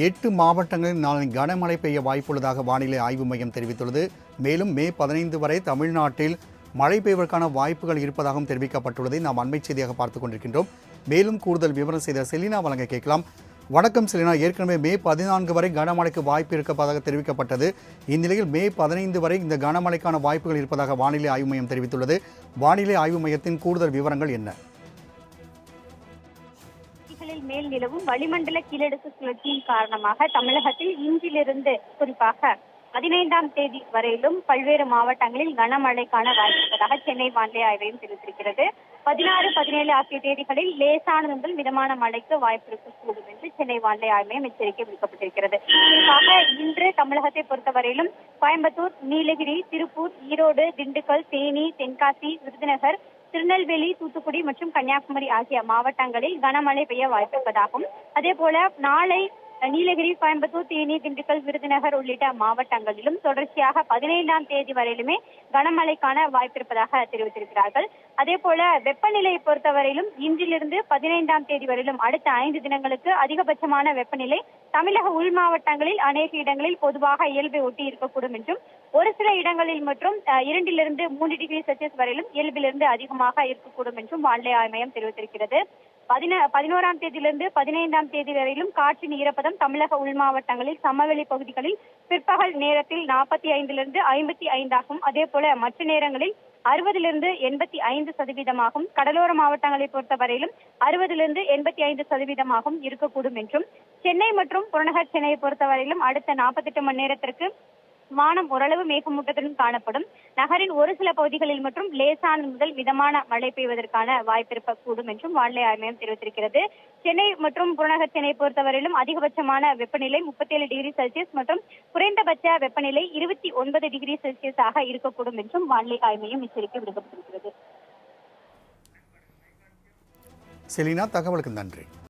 8 மாவட்டங்களில் நாளை கனமழை பெய்ய வாய்ப்புள்ளதாக வானிலை ஆய்வு மையம் தெரிவித்துள்ளது. மேலும் மே 15 வரை தமிழ்நாட்டில் மழை பெய்வதற்கான வாய்ப்புகள் இருப்பதாகவும் தெரிவிக்கப்பட்டுள்ளதை நாம் அண்மை செய்தியாக பார்த்துக் கொண்டிருக்கின்றோம். மேலும் கூடுதல் விவரம் செய்த செலினா வழங்க கேட்கலாம். வணக்கம் செலினா, ஏற்கனவே மே 14 வரை கனமழைக்கு வாய்ப்பு இருப்பதாக தெரிவிக்கப்பட்டது. இந்நிலையில் மே 15 வரை இந்த கனமழைக்கான வாய்ப்புகள் இருப்பதாக வானிலை ஆய்வு மையம் தெரிவித்துள்ளது. வானிலை ஆய்வு மையத்தின் கூடுதல் விவரங்கள் என்ன? மேல் நிலவும் வளிமண்டல கீழடுக்கு சுழற்சியின் காரணமாக தமிழகத்தில் இன்றிலிருந்து குறிப்பாக 15ஆம் தேதி வரையிலும் பல்வேறு மாவட்டங்களில் கனமழைக்கான வாய்ப்பிருப்பதாக சென்னை வானிலை ஆய்வு மையம் தெரிவித்திருக்கிறது. 16, 17 ஆகிய தேதிகளில் லேசானது முதல் மிதமான மழைக்கு வாய்ப்பு இருக்கக்கூடும் என்று சென்னை வானிலை ஆய்வு மையம் எச்சரிக்கை விடுக்கப்பட்டிருக்கிறது. குறிப்பாக இன்று தமிழகத்தை பொறுத்தவரையிலும் கோயம்புத்தூர், நீலகிரி, திருப்பூர், ஈரோடு, திண்டுக்கல், தேனி, தென்காசி, விருதுநகர், திருநெல்வேலி, தூத்துக்குடி மற்றும் கன்னியாகுமரி ஆகிய மாவட்டங்களில் கனமழை பெய்ய வாய்ப்பிருப்பதாகவும், அதே போல நாளை நீலகிரி, கோயம்புத்தூர், தேனி, திண்டுக்கல், விருதுநகர் உள்ளிட்ட மாவட்டங்களிலும் தொடர்ச்சியாக 15ஆம் தேதி வரையிலுமே கனமழைக்கான வாய்ப்பிருப்பதாக தெரிவித்திருக்கிறார்கள். அதே போல வெப்பநிலையை பொறுத்தவரையிலும் இன்றிலிருந்து 15ஆம் தேதி வரையிலும் அடுத்த 5 தினங்களுக்கு அதிகபட்சமான வெப்பநிலை தமிழக உள் மாவட்டங்களில் அநேக இடங்களில் பொதுவாக இயல்பை ஒட்டி இருக்கக்கூடும் என்றும், ஒரு சில இடங்களில் மற்றும் 2 to 3 டிகிரி செல்சியஸ் வரையிலும் இயல்பிலிருந்து அதிகமாக இருக்கக்கூடும் என்றும் வானிலை ஆய்வு மையம் தெரிவித்திருக்கிறது. 11ஆம் தேதியிலிருந்து 15ஆம் தேதி வரையிலும் காற்றின் ஈரப்பதம் தமிழக உள் மாவட்டங்களில் சமவெளி பகுதிகளில் பிற்பகல் நேரத்தில் 45 to 55 ஆகும். அதே போல மற்ற நேரங்களில் 60 to 85% கடலோர மாவட்டங்களை பொறுத்தவரையிலும் 60 to 85% இருக்கக்கூடும் என்றும், சென்னை மற்றும் புறநகர் சென்னையை பொறுத்தவரையிலும் அடுத்த 48 மணி நேரத்திற்கு வானம் ஓரளவு மேகமூட்டத்துடன் காணப்படும். நகரின் ஒரு சில பகுதிகளில் மற்றும் லேசானது முதல் மிதமான மழை பெய்வதற்கான வாய்ப்பிருக்கக்கூடும் என்றும் வானிலை ஆய்வு மையம் தெரிவித்திருக்கிறது. சென்னை மற்றும் புறநகர் சென்னையை பொறுத்தவரையிலும் அதிகபட்சமான வெப்பநிலை 37 டிகிரி செல்சியஸ் மற்றும் குறைந்தபட்ச வெப்பநிலை 29 டிகிரி செல்சியஸாக இருக்கக்கூடும் என்றும் வானிலை ஆய்வு மையம் எச்சரிக்கை விடுக்கப்பட்டிருக்கிறது. செலினா, தகவலுக்கு நன்றி.